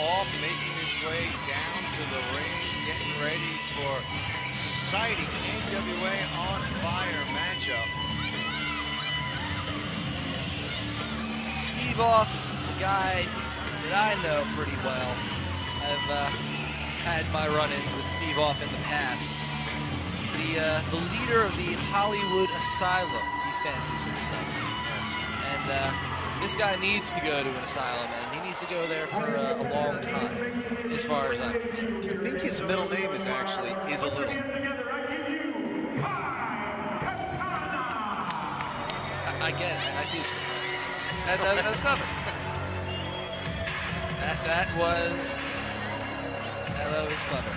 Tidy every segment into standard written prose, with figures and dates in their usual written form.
off, making his way down to the ring, getting ready for exciting NWA on Fire matchup. Steve Off, the guy that I know pretty well. I've had my run-ins with Steve Off in the past. The leader of the Hollywood Asylum, he fancies himself. Yes. And this guy needs to go to an asylum, and he needs to go there for a long time, as far as I'm concerned. I think his middle name is actually Is a Little. I get it. I see. That was clever. That was clever.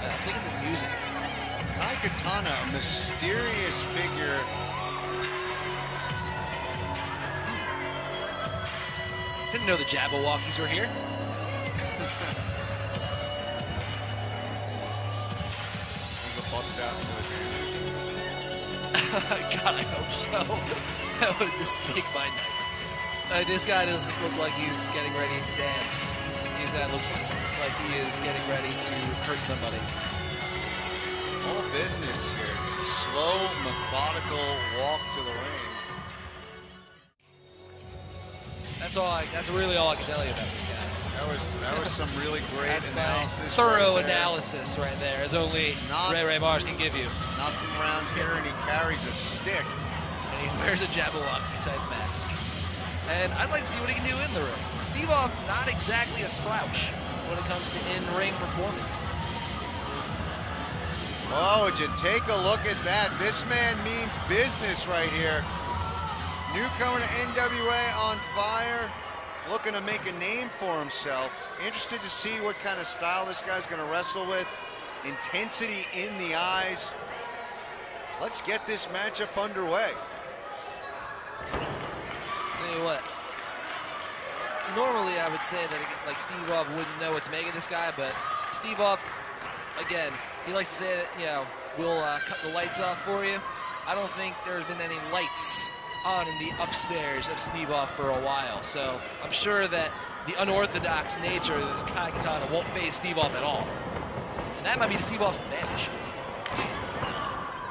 I'm thinking this music. Katana, a mysterious figure. Didn't know the Jabberwockies were here. He bust out into a dance. God, I hope so. That would just make my night. This guy doesn't look like he's getting ready to dance. This guy looks like he is getting ready to hurt somebody. All business here. Slow, methodical walk to the ring. That's really all I can tell you about this guy. That was some really great analysis. Thorough analysis right there, as only Ray Mars can give you. Not from around here, and he carries a stick. And he wears a Jabberwocky type mask. And I'd like to see what he can do in the ring. Steve Off, not exactly a slouch when it comes to in-ring performance. Oh, would you take a look at that? This man means business right here. Newcomer to NWA on Fire, looking to make a name for himself. Interested to see what kind of style this guy's going to wrestle with. Intensity in the eyes. Let's get this matchup underway. Tell you what, normally I would say that like Steve Off wouldn't know what to make of this guy, but Steve Off, again, he likes to say that, you know, we'll cut the lights off for you. I don't think there's been any lights on in the upstairs of Steve Off for a while, so I'm sure that the unorthodox nature of the Katana won't phase Steve Off at all. And that might be to Steve Off's advantage.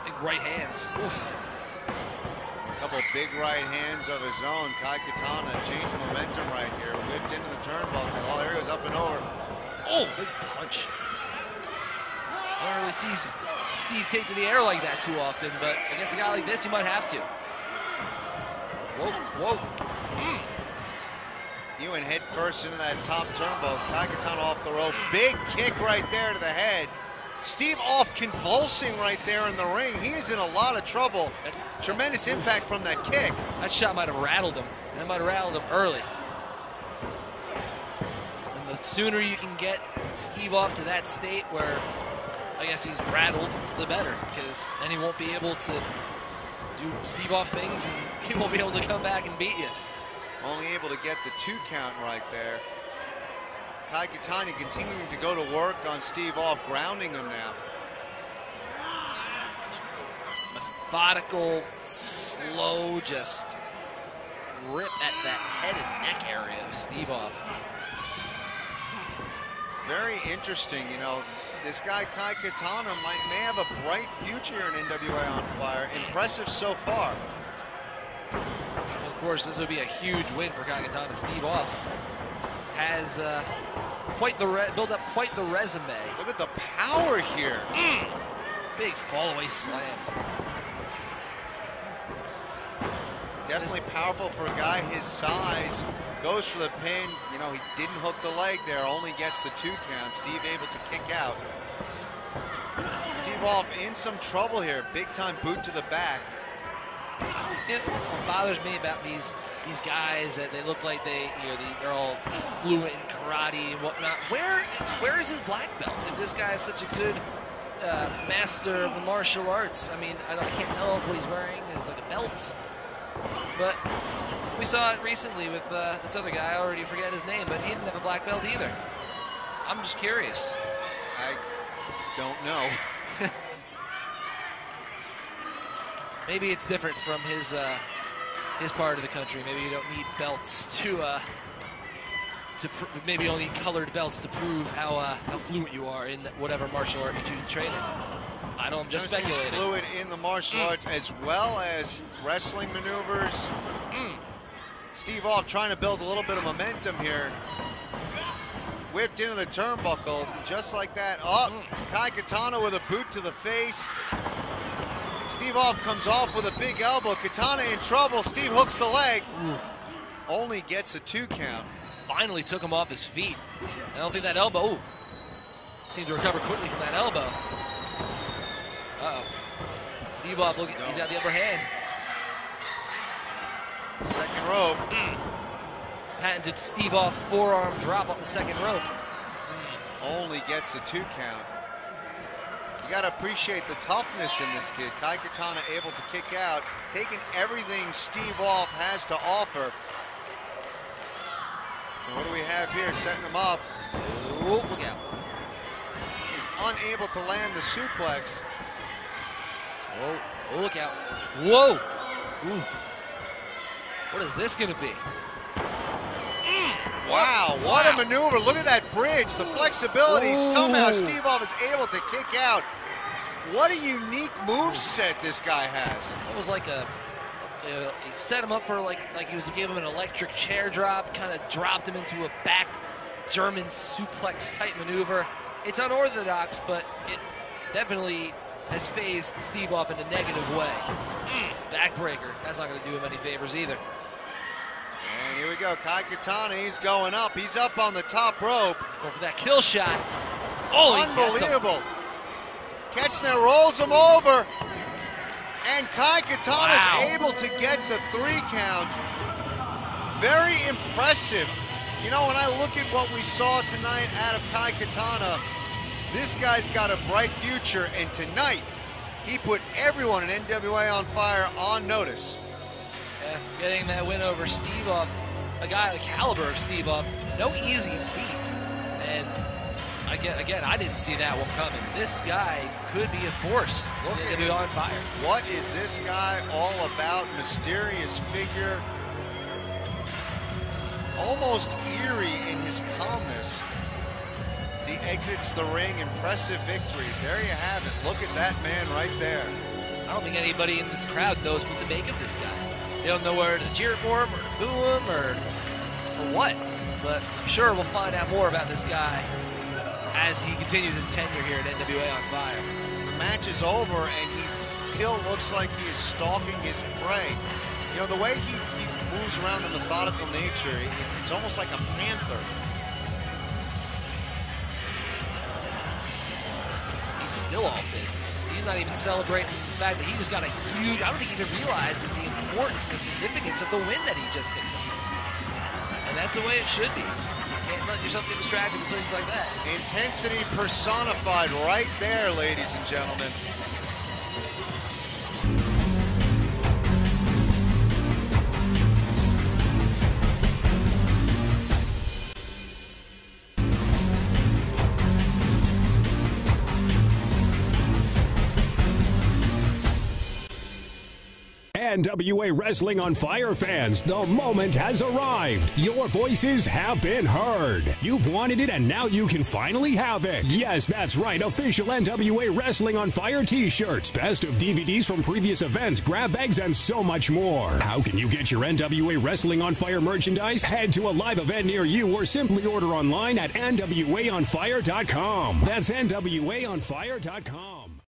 Big right hands. Oof. A couple big right hands of his own. Katana changed momentum right here. Whipped into the turnbuckle. Oh, there he goes, up and over. Oh, big punch. I don't really see Steve take to the air like that too often, but against a guy like this, you might have to. Whoa, whoa. He went head first into that top turnbuckle. Katana off the rope. Big kick right there to the head. Steve Off convulsing right there in the ring. He is in a lot of trouble. Tremendous impact from that kick. That shot might have rattled him. That might have rattled him early. And the sooner you can get Steve Off to that state where I guess he's rattled, the better, because then he won't be able to do Steve Off things and he won't be able to come back and beat you. Only able to get the 2 count right there. Katana continuing to go to work on Steve Off, grounding him now. Methodical, slow, just rip at that head and neck area of Steve Off. Very interesting, you know. This guy Katana may have a bright future in NWA on Fire. Impressive so far. Of course, this would be a huge win for Katana. Steve Off has built up quite the resume. Look at the power here. Big fallaway slam. Definitely powerful for a guy his size. Goes for the pin. You know, he didn't hook the leg there. Only gets the 2 count. Steve able to kick out. Steve Off in some trouble here. Big time boot to the back. What bothers me about these guys that they look like they're all fluent in karate and whatnot. Where is his black belt? If this guy is such a good master of the martial arts, I mean, I can't tell if what he's wearing is like a belt. But we saw it recently with this other guy. I already forget his name, but he didn't have a black belt either. I'm just curious. I don't know. Maybe it's different from his part of the country. Maybe you don't need belts to maybe only colored belts to prove how fluent you are in whatever martial art you choose to train in. I'm just speculating. Fluid in the martial arts as well as wrestling maneuvers. Steve Off trying to build a little bit of momentum here. Whipped into the turnbuckle just like that. Oh, Kai Katana with a boot to the face. Steve Off comes off with a big elbow. Katana in trouble. Steve hooks the leg. Only gets a 2 count. Finally took him off his feet. I don't think that elbow. Seemed to recover quickly from that elbow. Uh-oh. Steve Off, look, he's got the upper hand. Second rope. Patented Steve Off forearm drop on the second rope. Only gets a 2 count. You got to appreciate the toughness in this kid. Kai Katana able to kick out, taking everything Steve Off has to offer. So what do we have here? Setting him up. Oh, look out. He's unable to land the suplex. Oh, look out. Whoa. Ooh. What is this going to be? Wow, what a maneuver. Look at that bridge, the flexibility. Somehow Steve Off is able to kick out. What a unique moveset this guy has. That was like he set him up for like he was giving him an electric chair drop, kind of dropped him into a back German suplex type maneuver. It's unorthodox, but it definitely has phased Steve Off in a negative way. Backbreaker, that's not going to do him any favors either. And here we go, Kai Katana, he's going up. He's up on the top rope. Going for that kill shot. Oh, unbelievable. Ketchner rolls him over. And Kai Katana's able to get the 3 count. Very impressive. You know, when I look at what we saw tonight out of Kai Katana, this guy's got a bright future. And tonight, he put everyone in NWA on Fire on notice. Yeah, getting that win over Steve Off, a guy the caliber of Steve Off, no easy feat. And again, I didn't see that one coming. This guy could be a force to be on fire. What is this guy all about? Mysterious figure, almost eerie in his calmness. As he exits the ring, impressive victory. There you have it. Look at that man right there. I don't think anybody in this crowd knows what to make of this guy. They don't know where to cheer for him or to boo him or what. But I'm sure we'll find out more about this guy as he continues his tenure here at NWA on Fire. The match is over and he still looks like he is stalking his prey. You know, the way he moves around the methodical nature, it's almost like a panther. He's still all business. He's not even celebrating the fact that he just got a huge, I don't think he even realizes the importance and the significance of the win that he just picked up. And that's the way it should be. You can't let yourself get distracted with things like that. Intensity personified right there, ladies and gentlemen. NWA Wrestling on Fire fans, the moment has arrived. Your voices have been heard. You've wanted it and now you can finally have it. Yes, that's right. Official NWA Wrestling on Fire t-shirts, best of DVDs from previous events, grab bags, and so much more. How can you get your NWA Wrestling on Fire merchandise? Head to a live event near you or simply order online at NWAOnFire.com. That's NWAOnFire.com.